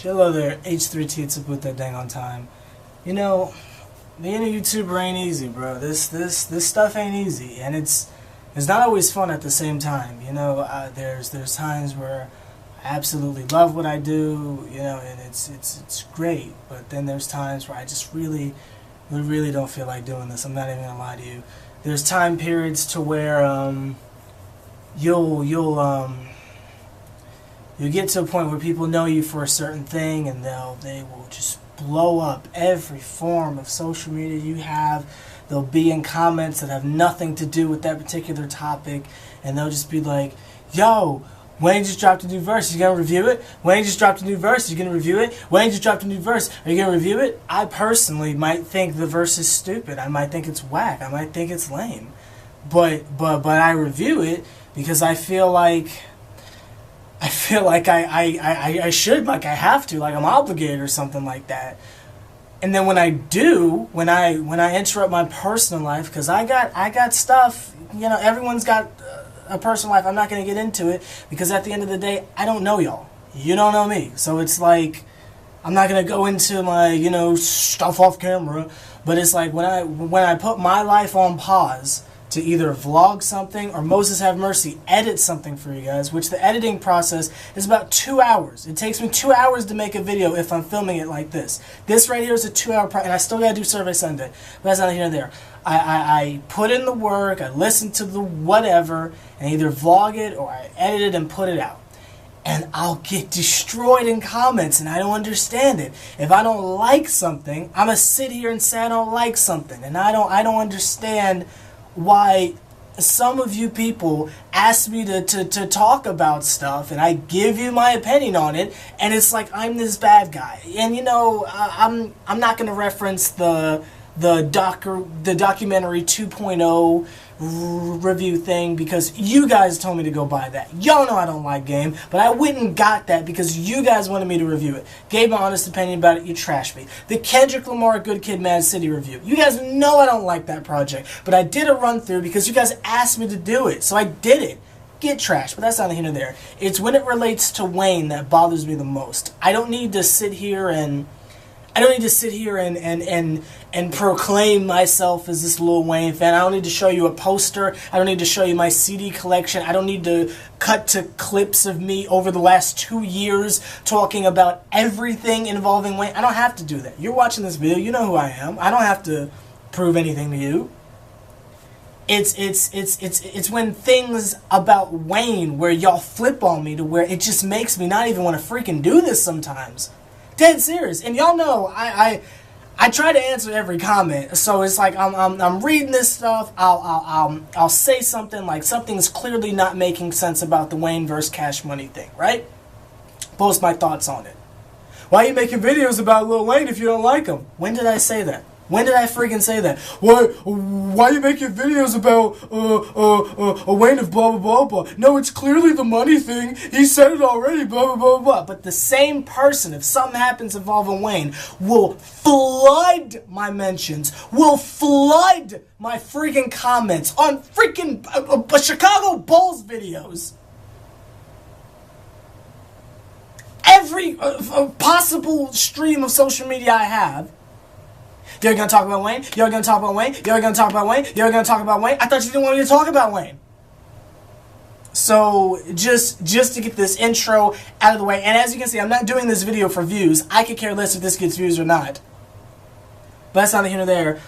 Hello there, H+III+T to put that dang on time. You know, being a YouTuber ain't easy, bro. This stuff ain't easy, and it's not always fun at the same time. You know, there's times where I absolutely love what I do, you know, and it's great. But then there's times where I just really don't feel like doing this. I'm not even gonna lie to you. There's time periods to where you'll get to a point where people know you for a certain thing, and they will just blow up every form of social media you have. They'll be in comments that have nothing to do with that particular topic, and they'll just be like, yo, Wayne just dropped a new verse, you gonna review it? Wayne just dropped a new verse, you gonna review it? Wayne just dropped a new verse, are you gonna review it? I personally might think the verse is stupid. I might think it's whack. I might think it's lame. But I review it because I feel like I should, like I have to, like I'm obligated or something like that. And then when I interrupt my personal life, because I got stuff, you know, everyone's got a personal life. I'm not going to get into it because at the end of the day, I don't know y'all. You don't know me. So it's like, I'm not going to go into my, you know, stuff off camera. But it's like when I put my life on pause to either vlog something or Moses have mercy, edit something for you guys, which the editing process is about 2 hours. It takes me 2 hours to make a video if I'm filming it like this. This right here is a 2 hour process, and I still gotta do Survey Sunday, but that's not here and there. I put in the work, I listen to the whatever, and either vlog it or I edit it and put it out. And I'll get destroyed in comments, and I don't understand it. If I don't like something, I'm gonna sit here and say I don't like something, and I don't understand why some of you people ask me to talk about stuff, and I give you my opinion on it, and it's like I'm this bad guy. And you know, I'm not going to reference the documentary 2.0 review thing because you guys told me to go buy that. Y'all know I don't like game, but I went and got that because you guys wanted me to review it. Gave my honest opinion about it, you trashed me. The Kendrick Lamar Good Kid Mad City review. You guys know I don't like that project, but I did a run through because you guys asked me to do it, so I did it. Get trashed, but that's not here and there. It's when it relates to Wayne that bothers me the most. I don't need to sit here and proclaim myself as this Lil Wayne fan. I don't need to show you a poster. I don't need to show you my CD collection. I don't need to cut to clips of me over the last 2 years talking about everything involving Wayne. I don't have to do that. You're watching this video. You know who I am. I don't have to prove anything to you. It's when things about Wayne where y'all flip on me to where it just makes me not even want to freaking do this sometimes. Dead serious. And y'all know I try to answer every comment, so it's like I'm reading this stuff. I'll say something like something's clearly not making sense about the Wayne vs. Cash Money thing, right? Post my thoughts on it. Why are you making videos about Lil Wayne if you don't like him? When did I say that? When did I freaking say that? Why are you making videos about a Wayne of blah, blah, blah, blah? No, it's clearly the money thing. He said it already, blah, blah, blah, blah. But the same person, if something happens involving Wayne, will flood my mentions, will flood my freaking comments on freaking Chicago Bulls videos. Every possible stream of social media I have. You're going to talk about Wayne? You're going to talk about Wayne? You're going to talk about Wayne? You're going to talk about Wayne? I thought you didn't want me to talk about Wayne. So, just to get this intro out of the way, and as you can see, I'm not doing this video for views. I could care less if this gets views or not. But that's not here nor there.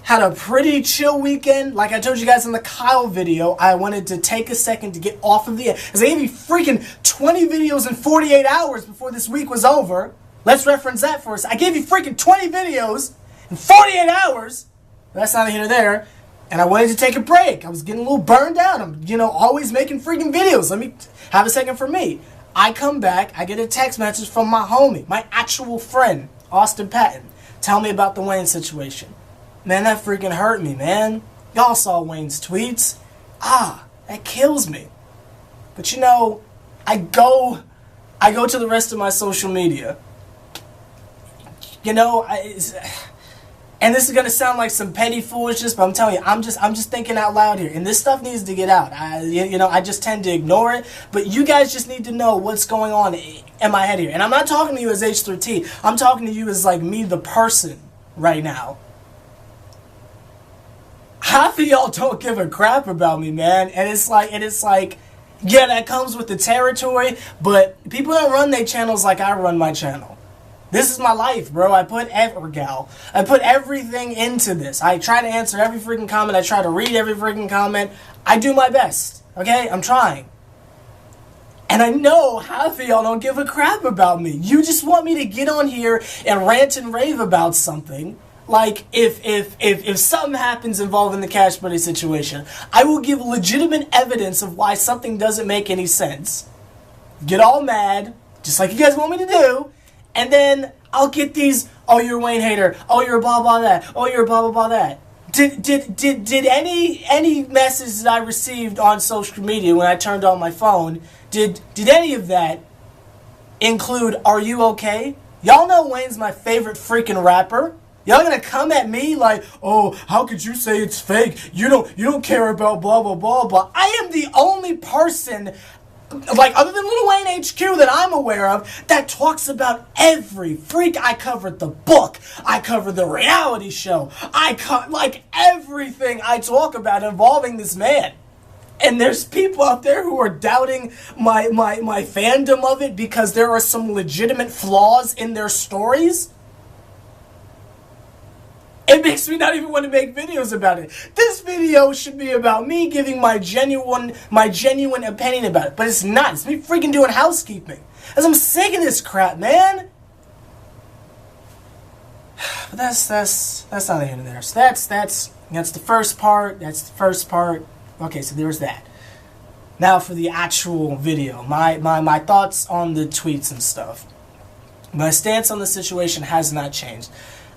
Had a pretty chill weekend. Like I told you guys in the Kyle video, I wanted to take a second to get off of the air. Because I gave you freaking 20 videos in 48 hours before this week was over. Let's reference that for us. I gave you freaking 20 videos in 48 hours. That's not here nor there. And I wanted to take a break. I was getting a little burned out. I'm, you know, always making freaking videos. Let me have a second for me. I come back. I get a text message from my homie, my actual friend, Austin Patton. Tell me about the Wayne situation. Man, that freaking hurt me, man. Y'all saw Wayne's tweets. That kills me. But you know, I go to the rest of my social media. You know, And this is gonna sound like some petty foolishness, but I'm telling you, I'm just thinking out loud here, and this stuff needs to get out. I just tend to ignore it, but you guys just need to know what's going on in my head here. And I'm not talking to you as H+III+T. I'm talking to you as like me, the person, right now. Half of y'all don't give a crap about me, man, and it's like, yeah, that comes with the territory, but people don't run their channels like I run my channel. This is my life, bro. I put everything into this. I try to answer every freaking comment. I try to read every freaking comment. I do my best, okay? I'm trying. And I know half of y'all don't give a crap about me. You just want me to get on here and rant and rave about something. Like, if something happens involving the Cash Buddy situation, I will give legitimate evidence of why something doesn't make any sense. Get all mad, just like you guys want me to do. And then I'll get these, oh, you're a Wayne hater, oh, you're a blah blah that, oh, you're a blah blah blah that. Did any message that I received on social media when I turned on my phone, did any of that include, are you okay? Y'all know Wayne's my favorite freaking rapper. Y'all gonna come at me like, oh, how could you say it's fake? You don't care about blah blah blah blah. I am the only person, like, other than Lil Wayne HQ that I'm aware of, that talks about every freak. I covered the book. I covered the reality show. Like, everything I talk about involving this man. And there's people out there who are doubting my fandom of it because there are some legitimate flaws in their stories. It makes me not even want to make videos about it. This video should be about me giving my genuine opinion about it. But it's not. It's me freaking doing housekeeping. As I'm sick of this crap, man. But that's not here and there. So that's the first part. That's the first part. Okay, so there's that. Now for the actual video. My thoughts on the tweets and stuff. My stance on the situation has not changed.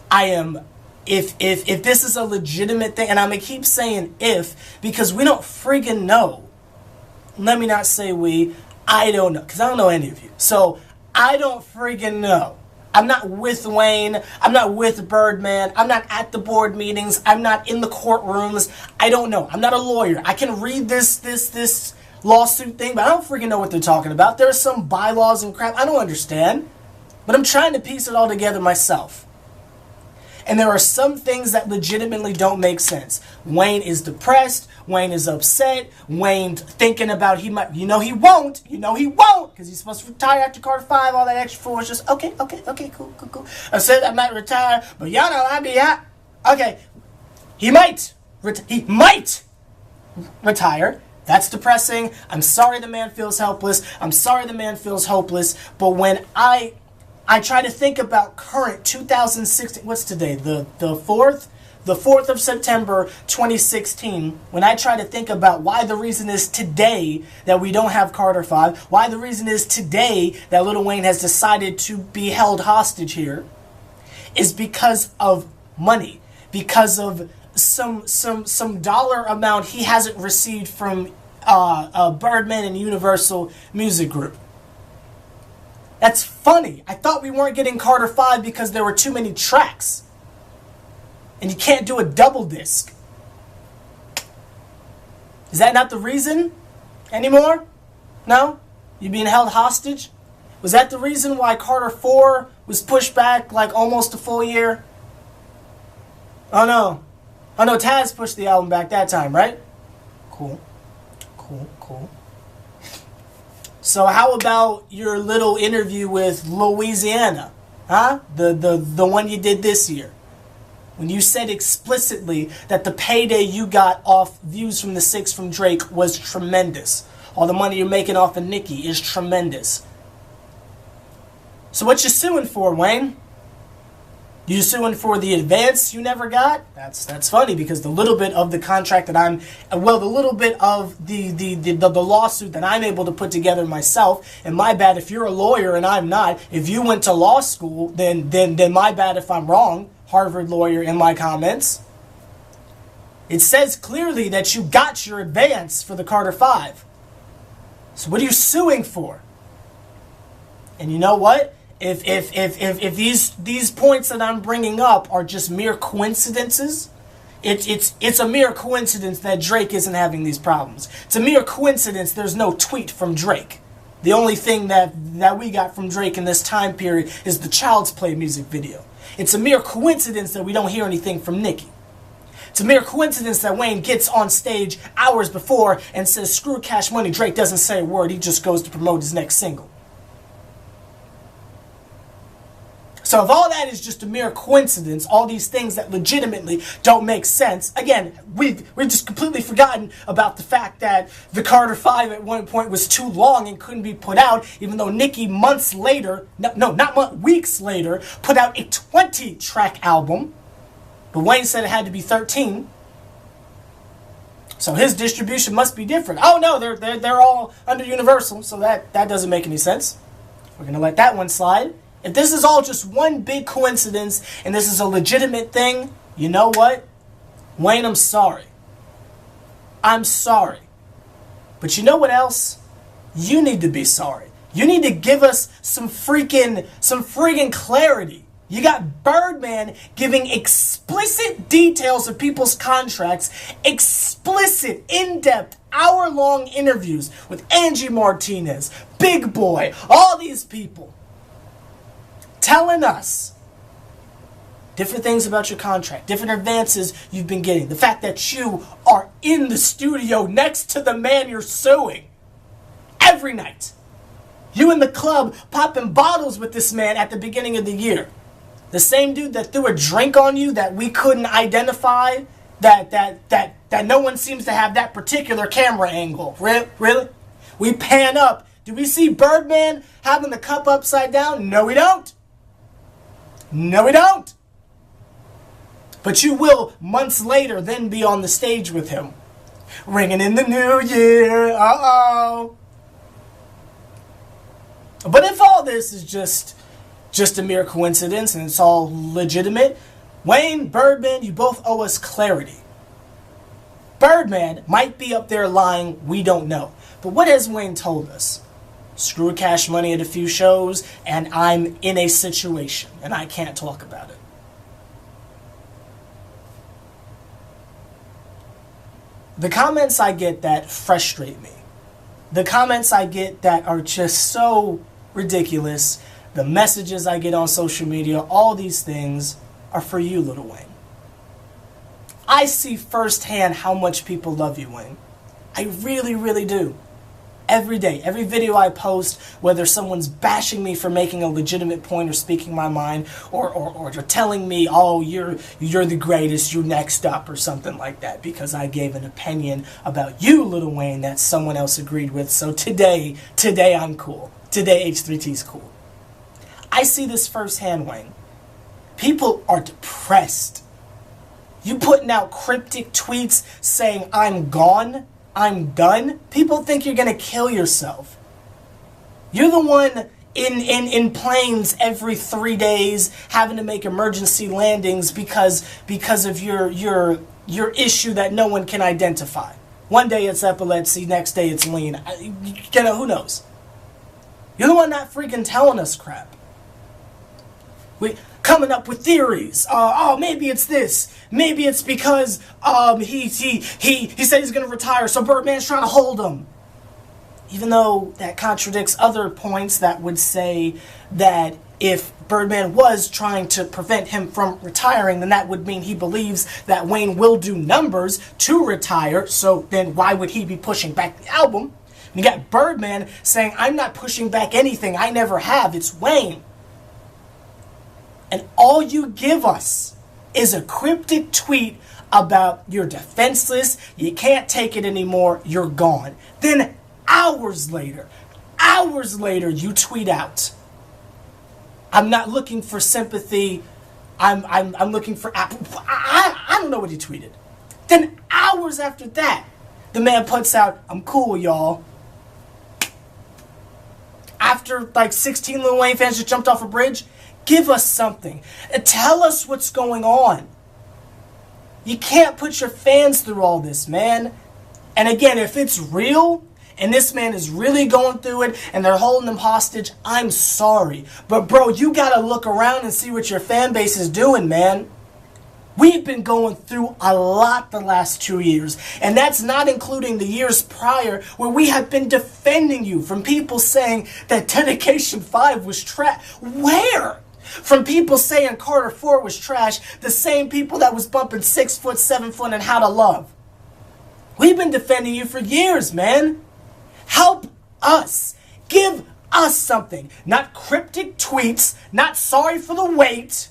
I am... If this is a legitimate thing, and I'm going to keep saying if, because we don't friggin' know. Let me not say we. I don't know, because I don't know any of you. So, I don't friggin' know. I'm not with Wayne. I'm not with Birdman. I'm not at the board meetings. I'm not in the courtrooms. I don't know. I'm not a lawyer. I can read this lawsuit thing, but I don't friggin' know what they're talking about. There are some bylaws and crap I don't understand. But I'm trying to piece it all together myself. And there are some things that legitimately don't make sense. Wayne is depressed. Wayne is upset. Wayne thinking about he might, he won't, because he's supposed to retire after Carter 5, all that extra foolishness. Okay, cool. I said I might retire, but y'all know I'd be out. Okay, he might retire. That's depressing. I'm sorry the man feels helpless. I'm sorry the man feels hopeless. But when I try to think about current 2016, what's today, the 4th? The 4th of September, 2016, when I try to think about why the reason is today that we don't have Carter 5, why the reason is today that Lil Wayne has decided to be held hostage here, is because of money, because of some dollar amount he hasn't received from Birdman and Universal Music Group. That's funny. I thought we weren't getting Carter 5 because there were too many tracks. And you can't do a double disc. Is that not the reason anymore? No? You being held hostage? Was that the reason why Carter 4 was pushed back like almost a full year? Oh no, Taz pushed the album back that time, right? Cool. So how about your little interview with Louisiana? Huh? The one you did this year. When you said explicitly that the payday you got off Views from the Six from Drake was tremendous. All the money you're making off of Nicki is tremendous. So what you suing for, Wayne? You suing for the advance you never got? That's funny because the little bit of the contract that the little bit of the lawsuit that I'm able to put together myself, and my bad if you're a lawyer and I'm not. If you went to law school, then my bad if I'm wrong. Harvard lawyer in my comments. It says clearly that you got your advance for the Carter 5. So what are you suing for? And you know what? if these points that I'm bringing up are just mere coincidences, it's a mere coincidence that Drake isn't having these problems. It's a mere coincidence there's no tweet from Drake. The only thing that we got from Drake in this time period is the Child's Play music video. It's a mere coincidence that we don't hear anything from Nicki. It's a mere coincidence that Wayne gets on stage hours before and says, screw Cash Money. Drake doesn't say a word. He just goes to promote his next single. So if all that is just a mere coincidence, all these things that legitimately don't make sense, again, we've just completely forgotten about the fact that the Carter 5 at one point was too long and couldn't be put out, even though Nicki months later, weeks later, put out a 20-track album. But Wayne said it had to be 13. So his distribution must be different. Oh no, they're all under Universal, so that doesn't make any sense. We're going to let that one slide. If this is all just one big coincidence and this is a legitimate thing, you know what? Wayne, I'm sorry. I'm sorry. But you know what else? You need to be sorry. You need to give us some freaking clarity. You got Birdman giving explicit details of people's contracts, explicit, in-depth, hour-long interviews with Angie Martinez, Big Boy, all these people. Telling us different things about your contract, different advances you've been getting. The fact that you are in the studio next to the man you're suing every night. You in the club popping bottles with this man at the beginning of the year. The same dude that threw a drink on you that we couldn't identify, that no one seems to have that particular camera angle. Really? We pan up. Do we see Birdman having the cup upside down? No, we don't. No, we don't. But you will, months later, then be on the stage with him. Ringing in the new year. Uh-oh. But if all this is just a mere coincidence and it's all legitimate, Wayne, Birdman, you both owe us clarity. Birdman might be up there lying, we don't know. But what has Wayne told us? Screw Cash Money at a few shows, and I'm in a situation, and I can't talk about it. The comments I get that frustrate me, the comments I get that are just so ridiculous, the messages I get on social media, all these things are for you, Lil Wayne. I see firsthand how much people love you, Wayne. I really, really do. Every day, every video I post, whether someone's bashing me for making a legitimate point or speaking my mind, or telling me, oh, you're the greatest, you're next up, or something like that, because I gave an opinion about you, Lil Wayne, that someone else agreed with. So today I'm cool. Today H+III+T's cool. I see this firsthand, Wayne. People are depressed. You putting out cryptic tweets saying, I'm gone, I'm done. People think you're going to kill yourself. You're the one in planes every 3 days having to make emergency landings because of your issue that no one can identify. One day it's epilepsy, next day it's lean. Who knows? You're the one not freaking telling us crap. We coming up with theories. Maybe it's this. Maybe it's because he said he's gonna retire, so Birdman's trying to hold him. Even though that contradicts other points that would say that if Birdman was trying to prevent him from retiring, then that would mean he believes that Wayne will do numbers to retire, so then why would he be pushing back the album? And you got Birdman saying, I'm not pushing back anything, I never have, it's Wayne. And all you give us is a cryptic tweet about you're defenseless, you can't take it anymore, you're gone. Then hours later, you tweet out, I'm not looking for sympathy, I'm looking for Apple. I don't know what he tweeted. Then hours after that, the man puts out, I'm cool, y'all. After like 16 Lil Wayne fans just jumped off a bridge, give us something. Tell us what's going on. You can't put your fans through all this, man. And again, if it's real, and this man is really going through it and they're holding him hostage, I'm sorry. But bro, you gotta look around and see what your fan base is doing, man. We've been going through a lot the last 2 years, and that's not including the years prior where we have been defending you from people saying that Dedication 5 was trash. Where? From people saying Carter 4 was trash, the same people that was bumping 6 Foot, 7 Foot, and How to Love. We've been defending you for years, man. Help us. Give us something. Not cryptic tweets, not sorry for the wait.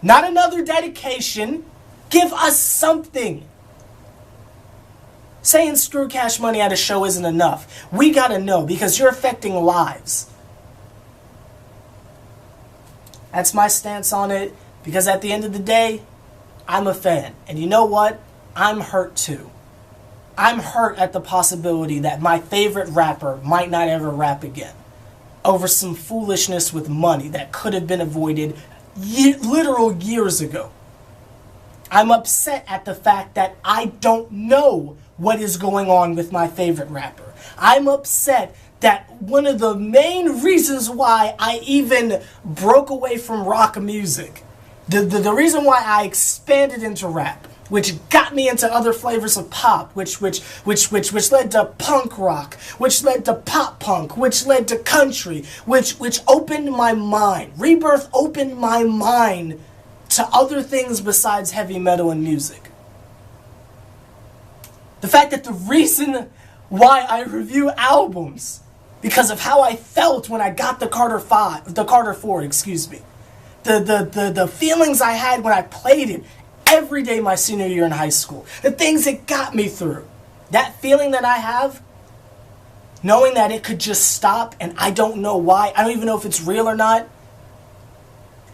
Not another dedication. Give us something. Saying screw Cash Money at a show isn't enough. We gotta know, because you're affecting lives. That's my stance on it, because at the end of the day, I'm a fan. And you know what? I'm hurt too. I'm hurt at the possibility that my favorite rapper might not ever rap again over some foolishness with money that could have been avoided literal years ago. I'm upset at the fact that I don't know what is going on with my favorite rapper. I'm upset that one of the main reasons why I even broke away from rock music, the reason why I expanded into rap, which got me into other flavors of pop, which led to punk rock, which led to pop punk, which led to country, which opened my mind. Rebirth opened my mind to other things besides heavy metal and music. The fact that the reason why I review albums, because of how I felt when I got the Carter 4, excuse me. The feelings I had when I played it every day my senior year in high school. The things it got me through. That feeling that I have, knowing that it could just stop and I don't know why. I don't even know if it's real or not.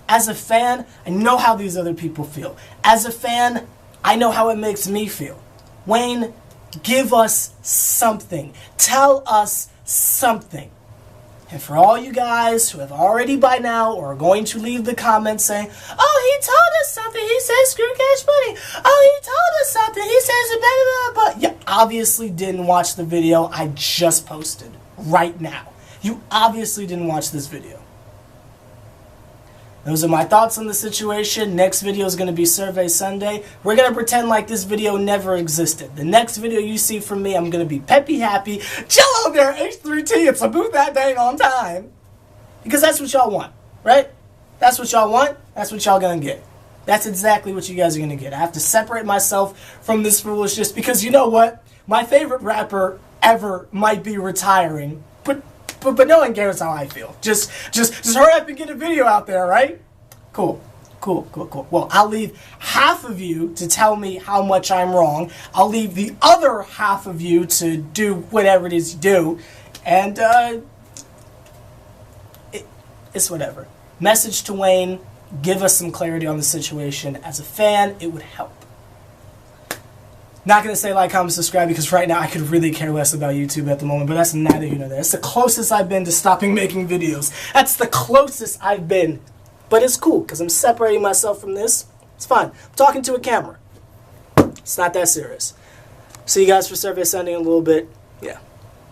As a fan, I know how these other people feel. As a fan, I know how it makes me feel. Wayne, give us something. Tell us something. And for all you guys who have already by now or are going to leave the comments saying, oh, he told us something, he says screw Cash Money. Oh, he told us something, he says blah, blah, blah. You obviously didn't watch the video I just posted right now. You obviously didn't watch this video. Those are my thoughts on the situation. Next video is going to be Survey Sunday. We're going to pretend like this video never existed. The next video you see from me, I'm going to be peppy happy. Chill out there, H+III+T. It's about that dang on time. Because that's what y'all want, right? That's what y'all want. That's what y'all going to get. That's exactly what you guys are going to get. I have to separate myself from this foolishness because you know what? My favorite rapper ever might be retiring, but no one cares how I feel. Just hurry up and get a video out there, right? Cool. Well, I'll leave half of you to tell me how much I'm wrong. I'll leave the other half of you to do whatever it is you do. And it's whatever. Message to Wayne, give us some clarity on the situation. As a fan, it would help. Not going to say like, comment, subscribe, because right now I could really care less about YouTube at the moment, but that's neither here nor there. It's the closest I've been to stopping making videos. That's the closest I've been. But it's cool, because I'm separating myself from this. It's fine. I'm talking to a camera. It's not that serious. See you guys for Survey Sunday in a little bit. Yeah.